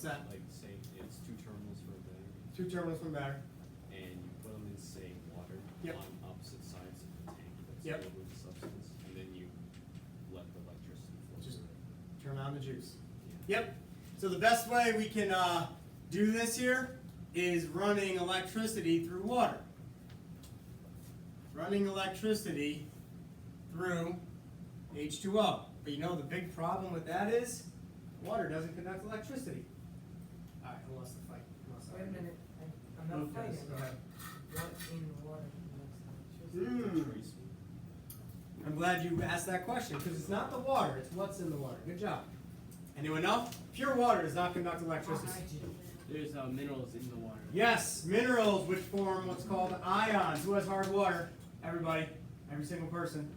What's that? Like, say, it's two terminals for a battery, Two terminals from battery. and you put them in, say, water Yep. on opposite sides of the tank that's Yep. filled with the substance, and then you let the electricity flow Just through it. turn on the juice. Yeah. Yep. So the best way we can do this here is running electricity through water. Running electricity through H2O. But you know the big problem with that is water doesn't conduct electricity. All right, who wants to fight? Who wants to Wait a argue? minute, I'm not Okay, fighting. go ahead. What in water conducts electricity? Mm. I'm glad you asked that question because it's not the water, it's what's in the water. Good job. Anyone know? Pure water does not conduct electricity. There's minerals in the water. Yes, minerals which form what's called ions. Who has hard water? Everybody. Every single person.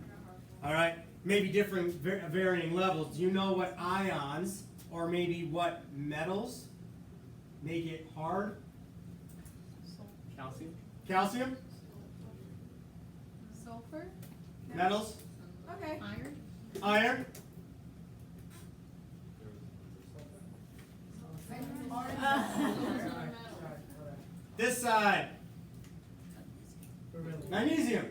All right. Maybe different varying levels. Do you know what ions or maybe what metals make it hard? Calcium. Calcium? Sulfur? No. Metals? Okay. Iron? Iron? This side. Magnesium.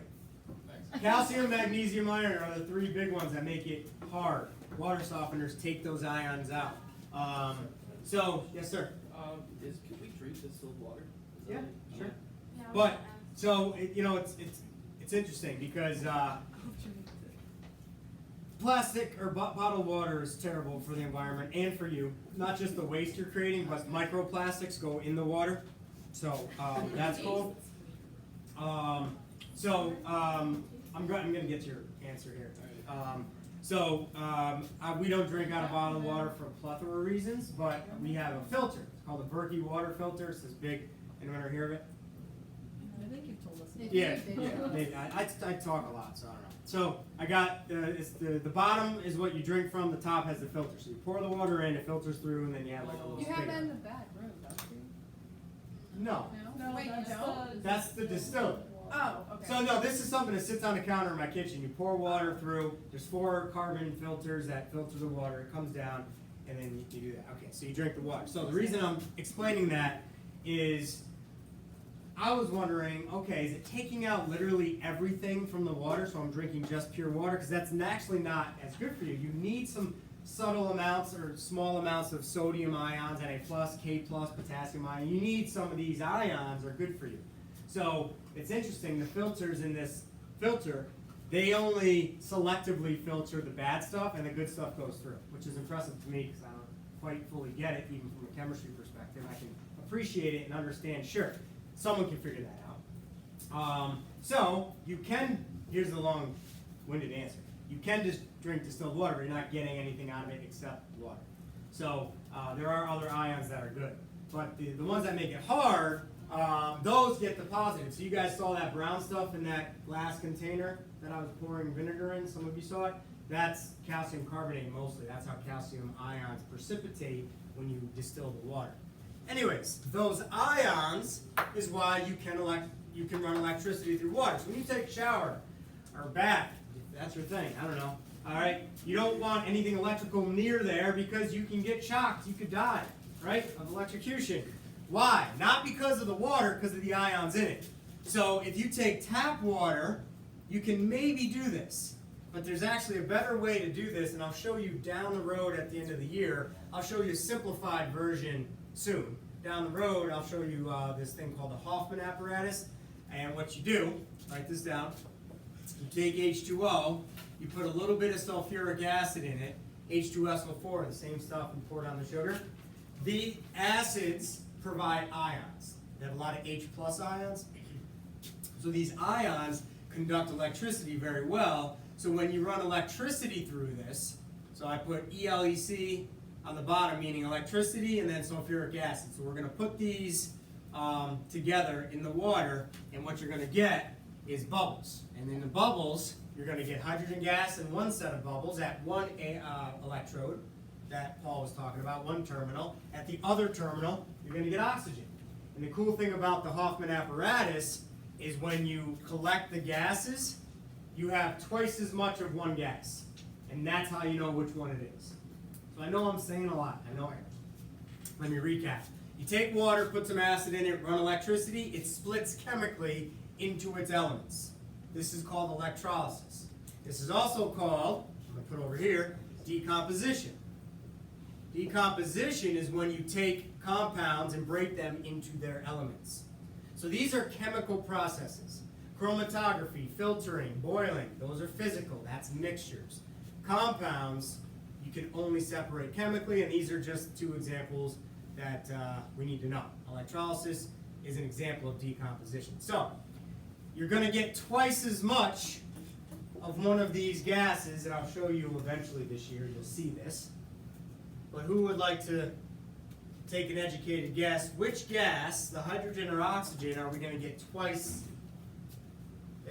Calcium, magnesium, iron are the three big ones that make it hard. Water softeners take those ions out. So, yes, sir. Can we drink distilled water? Is that Yeah, like- sure. Yeah, But so it's interesting because plastic or bottled water is terrible for the environment and for you. Not just the waste you're creating, but microplastics go in the water. So that's cool. I'm going to get to your answer here. We don't drink out of bottled water for a plethora of reasons, but we have a filter. It's called a Berkey water filter. It's this big. Anyone ever hear of it? I think you've told us. Yeah, maybe. I talk a lot, so I don't know. So I got the bottom is what you drink from. The top has the filter. So you pour the water in, it filters through, and then you have like a little You have spigot. that in the back room, don't you? No, No, wait, you don't? that's the distiller. Oh, okay. So no, this is something that sits on the counter in my kitchen. You pour water through. There's 4 carbon filters that filter the water. It comes down, and then you do that. Okay, so you drink the water. So the reason I'm explaining that is I was wondering, okay, is it taking out literally everything from the water, so I'm drinking just pure water? Because that's actually not as good for you. You need some subtle amounts or small amounts of sodium ions, Na+, K+, potassium ion. You need some of these ions are good for you. So it's interesting, the filters in this filter, they only selectively filter the bad stuff and the good stuff goes through, which is impressive to me because I don't quite fully get it, even from a chemistry perspective. I can appreciate it and understand, sure, someone can figure that out. So you can, here's the long-winded answer. You can just drink distilled water, but you're not getting anything out of it except water. So there are other ions that are good. But the ones that make it hard, those get deposited. So you guys saw that brown stuff in that glass container that I was pouring vinegar in. Some of you saw it. That's calcium carbonate mostly. That's how calcium ions precipitate when you distill the water. Anyways, those ions is why you can run electricity through water. So when you take a shower or bath, if that's your thing, I don't know. All right, you don't want anything electrical near there because you can get shocked. You could die, right, of electrocution. Why? Not because of the water, because of the ions in it. So if you take tap water, you can maybe do this. But there's actually a better way to do this, and I'll show you down the road at the end of the year. I'll show you a simplified version soon. Down the road, I'll show you this thing called the Hoffman apparatus. And what you do, write this down, you take H2O, you put a little bit of sulfuric acid in it, H2SO4, the same stuff you pour down the sugar. The acids provide ions. They have a lot of H+ ions. So these ions conduct electricity very well. So when you run electricity through this, so I put ELEC on the bottom, meaning electricity, and then sulfuric acid. So we're going to put these together in the water, and what you're going to get is bubbles. And in the bubbles, you're going to get hydrogen gas in one set of bubbles at one electrode that Paul was talking about, one terminal. At the other terminal, you're going to get oxygen. And the cool thing about the Hoffman apparatus is when you collect the gases, you have twice as much of one gas. And that's how you know which one it is. So I know I'm saying a lot. I know it. Let me recap. You take water, put some acid in it, run electricity, it splits chemically into its elements. This is called electrolysis. This is also called, I'm going to put over here, decomposition. Decomposition is when you take compounds and break them into their elements. So these are chemical processes. Chromatography, filtering, boiling, those are physical, that's mixtures. Compounds, you can only separate chemically, and these are just two examples that we need to know. Electrolysis is an example of decomposition. So, you're going to get twice as much of one of these gases, and I'll show you eventually this year, you'll see this. But who would like to take an educated guess? Which gas, the hydrogen or oxygen, are we going to get twice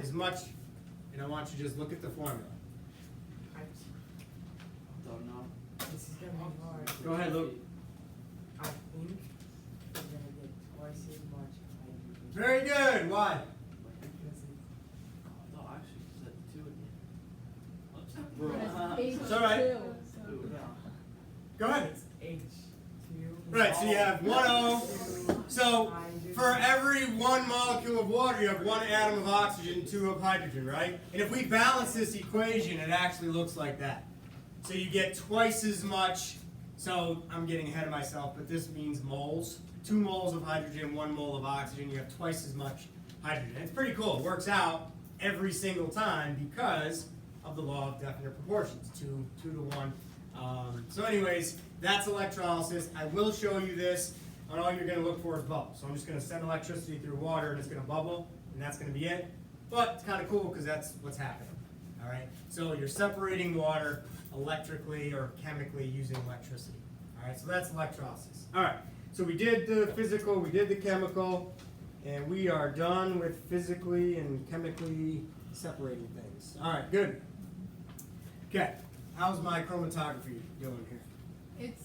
as much? And I want you to just look at the formula. Don't know. This is gonna be hard. Go ahead, Luke. I think we're gonna get twice as much hydrogen. Very good. Why? Because No, actually, you said two again. But it's It's all right. H2. Go ahead. it's H2. Right, so you have 1 O. So for every 1 molecule of water, you have 1 atom of oxygen, 2 of hydrogen, right? And if we balance this equation, it actually looks like that. So you get twice as much. So I'm getting ahead of myself, but this means moles. 2 moles of hydrogen, 1 mole of oxygen. You have twice as much hydrogen. It's pretty cool. It works out every single time because of the law of definite proportions, 2 to 1. So anyways, that's electrolysis. I will show you this, and all you're going to look for is bubbles. So I'm just going to send electricity through water, and it's going to bubble, and that's going to be it. But it's kind of cool because that's what's happening. All right. So you're separating water electrically or chemically using electricity. All right. So that's electrolysis. All right. So we did the physical, we did the chemical, and we are done with physically and chemically separating things. All right. Good. Okay. How's my chromatography doing here? It's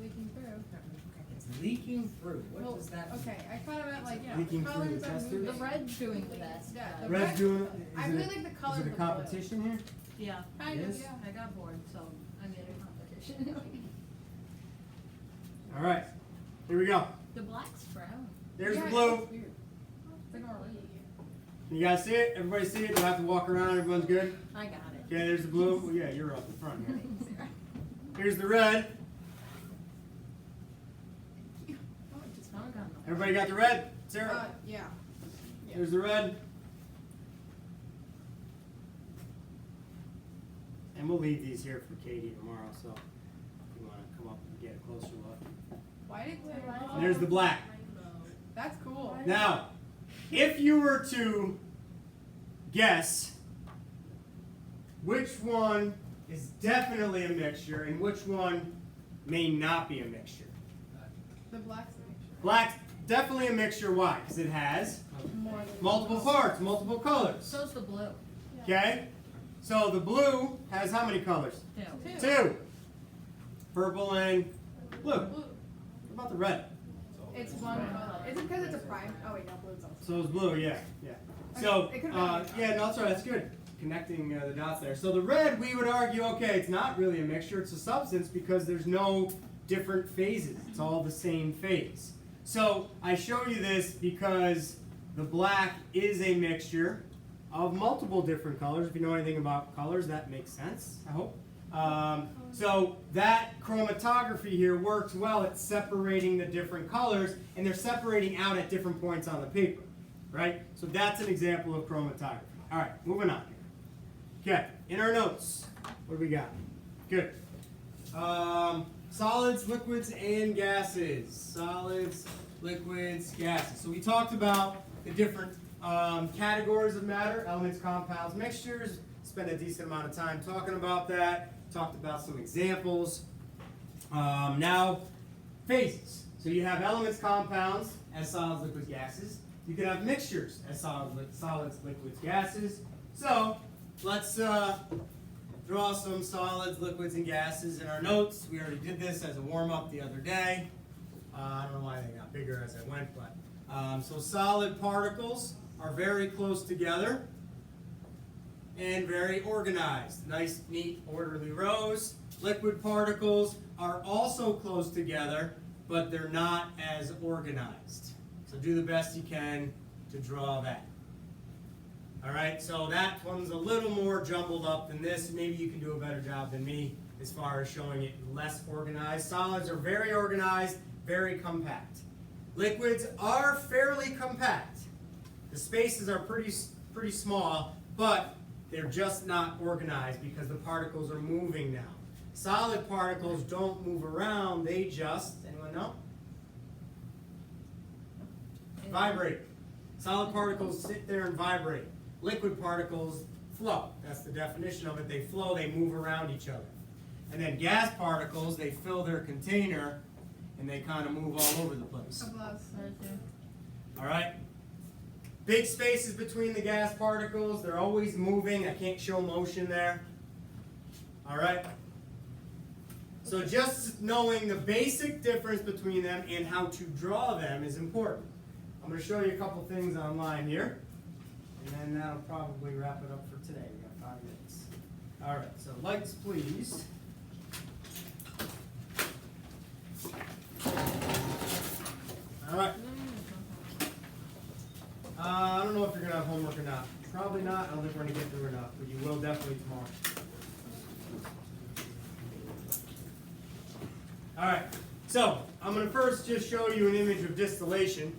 leaking through. It's leaking through. What Well, does that mean? okay, I kind of meant like, yeah, Leaking the through colors the are test moving. tubes? The red's doing the best. Yeah, the Red's red- doing. I really like the colors Is it a of blue. competition here? Yeah, Kind It of, is? yeah. I got bored, so I made a competition. All right. Here we go. The black's brown. There's Yeah, the it blue. looks weird. It's like orange. You guys see it? Everybody see it? Do I have to walk around? Everyone's good? I got it. Okay, there's the blue. Well, yeah, you're up the front here. Here's the red. Oh, it just Found on the- Everybody got the red? Sarah? yeah. Yeah. Here's the red. And we'll leave these here for Katie tomorrow, so if you want to come up and get a closer look. Why did And there's the black. That's cool. Now, if you were to guess which one is definitely a mixture and which one may not be a mixture. The black's a mixture. Black's definitely a mixture. Why? Because it has More than multiple parts, multiple colors. So's the blue. Okay? So the blue has how many colors? Two. Two. 2. Purple and blue. What Blue. about the red? It's one color. Is it because it's a prime? Oh wait, no, blue's also. So it's blue, yeah. So, Okay, it could've been yeah, no, that's right, that's good. Connecting the dots there. So the red, we would argue, okay, it's not really a mixture, it's a substance because there's no different phases. It's all the same phase. So I show you this because the black is a mixture of multiple different colors. If you know anything about colors, that makes sense, I hope. So that chromatography here works well at separating the different colors, and they're separating out at different points on the paper, right? So that's an example of chromatography. All right, moving on here. Okay, in our notes, what do we got? Good. Solids, liquids, and gases. Solids, liquids, gases. So we talked about the different categories of matter: elements, compounds, mixtures. Spent a decent amount of time talking about that. Talked about some examples. Now, phases. So you have elements, compounds as solids, liquids, gases. You can have mixtures as solids, liquids, gases. So let's draw some solids, liquids, and gases in our notes. We already did this as a warm-up the other day. I don't know why they got bigger as I went, but so solid particles are very close together and very organized. Nice, neat, orderly rows. Liquid particles are also close together but they're not as organized. So do the best you can to draw that. All right, so that one's a little more jumbled up than this. Maybe you can do a better job than me as far as showing it less organized. Solids are very organized, very compact. Liquids are fairly compact. The spaces are pretty small, but they're just not organized because the particles are moving now. Solid particles don't move around, they just, anyone know? Vibrate. Solid particles sit there and vibrate. Liquid particles flow. That's the definition of it. They flow, they move around each other. And then gas particles, they fill their container and they kind of move all over the place. Above. All right? Big spaces between the gas particles. They're always moving. I can't show motion there. All right? So just knowing the basic difference between them and how to draw them is important. I'm going to show you a couple things online here. And then that'll probably wrap it up for today. We got 5 minutes. All right, so lights, please. All right. I don't know if you're going to have homework or not. Probably not. I don't think we're going to get through enough, but you will definitely tomorrow. All right, so I'm going to first just show you an image of distillation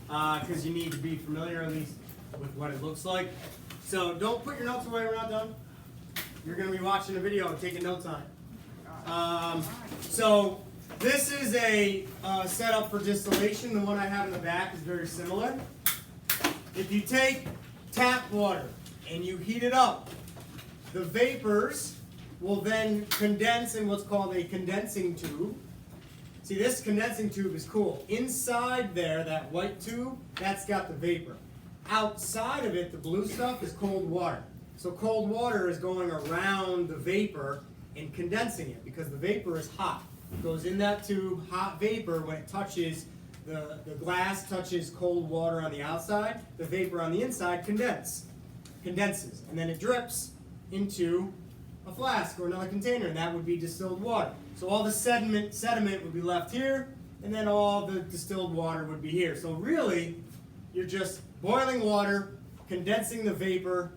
because you need to be familiar at least with what it looks like. So don't put your notes away, we're not done. You're going to be watching a video and taking notes on it. So this is a setup for distillation. The one I have in the back is very similar. If you take tap water and you heat it up, the vapors will then condense in what's called a condensing tube. See, this condensing tube is cool. Inside there, that white tube, that's got the vapor. Outside of it, the blue stuff is cold water. So cold water is going around the vapor and condensing it because the vapor is hot. It goes in that tube, hot vapor, when it touches, the glass touches cold water on the outside, the vapor on the inside condenses. And then it drips into a flask or another container, and that would be distilled water. So all the sediment would be left here, and then all the distilled water would be here. So really, you're just boiling water, condensing the vapor,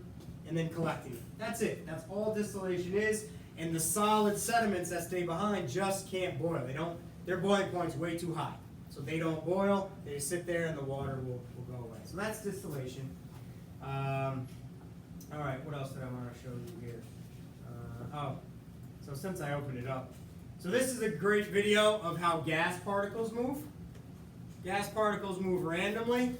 and then collecting it. That's it. That's all distillation is. And the solid sediments that stay behind just can't boil. Their boiling point's way too high. So they don't boil, they just sit there and the water will go away. So that's distillation. All right, what else did I want to show you here? So since I opened it up. So this is a great video of how gas particles move. Gas particles move randomly,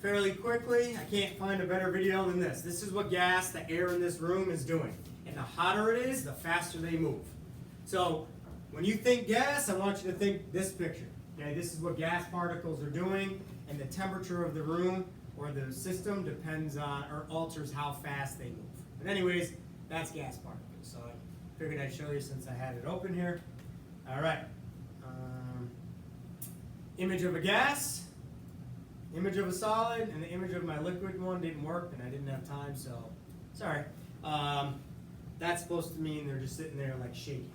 fairly quickly. I can't find a better video than this. This is what gas, the air in this room is doing. And the hotter it is, the faster they move. So when you think gas, I want you to think this picture. Okay, this is what gas particles are doing, and the temperature of the room or the system depends on or alters how fast they move. But anyways, that's gas particles. So I figured I'd show you since I had it open here. All right. Image of a gas, image of a solid, and the image of my liquid one didn't work, and I didn't have time, so sorry. That's supposed to mean they're just sitting there like shaking,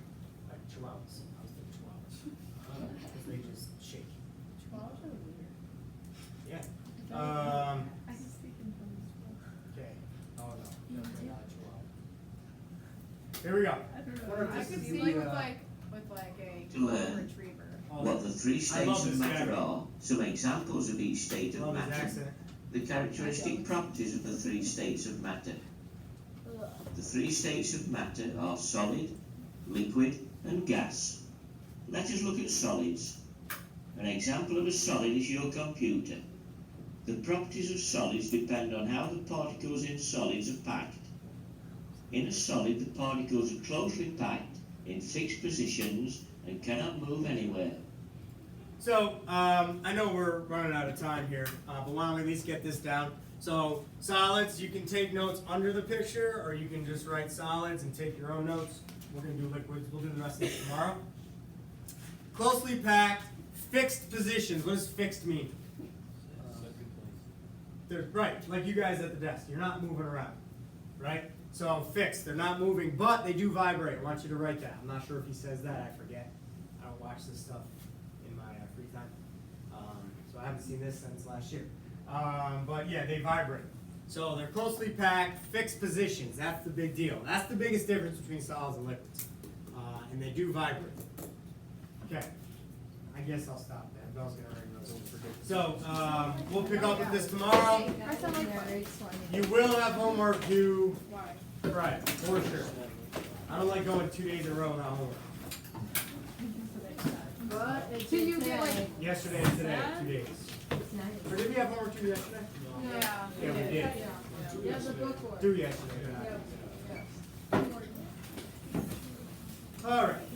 like chihuahuas. I was thinking chihuahuas. Because they just shake. Chihuahuas are weird. Yeah. I was thinking from this book. Okay. Oh no, definitely not a chihuahua. Here we go. Wonder if I this could is see the, you with like a To learn retriever. what the three I love states this of matter guy. are, some examples of each state of Love his matter, accent. the characteristic properties of the three states of matter. Ugh. The three states of matter are solid, liquid, and gas. Let us look at solids. An example of a solid is your computer. The properties of solids depend on how the particles in solids are packed. In a solid, the particles are closely packed in fixed positions and cannot move anywhere. So, I know we're running out of time here, but why don't we at least get this down? So, solids, you can take notes under the picture, or you can just write solids and take your own notes. We're going to do liquids. We'll do the rest of it tomorrow. Closely packed, fixed positions. What does fixed mean? They're, right, like you guys at the desk. You're not moving around, right? So, fixed. They're not moving, but they do vibrate. I want you to write that. I'm not sure if he says that. I forget. I don't watch this stuff in my free time. So I haven't seen this since last year. But yeah, they vibrate. So they're closely packed, fixed positions. That's the big deal. That's the biggest difference between solids and liquids. And they do vibrate. Okay. I guess I'll stop there. Bell's gonna ring those over. So we'll pick up with this tomorrow. I sound like fun. You will have homework due Why? Friday, for sure. I don't like going 2 days in a row without homework. But it's So you get like, Yesterday and today, 2 days. It's nice. Or did we have homework due yesterday? yeah. Yeah, we did. You have to book for it. Due yesterday. Yeah. All right.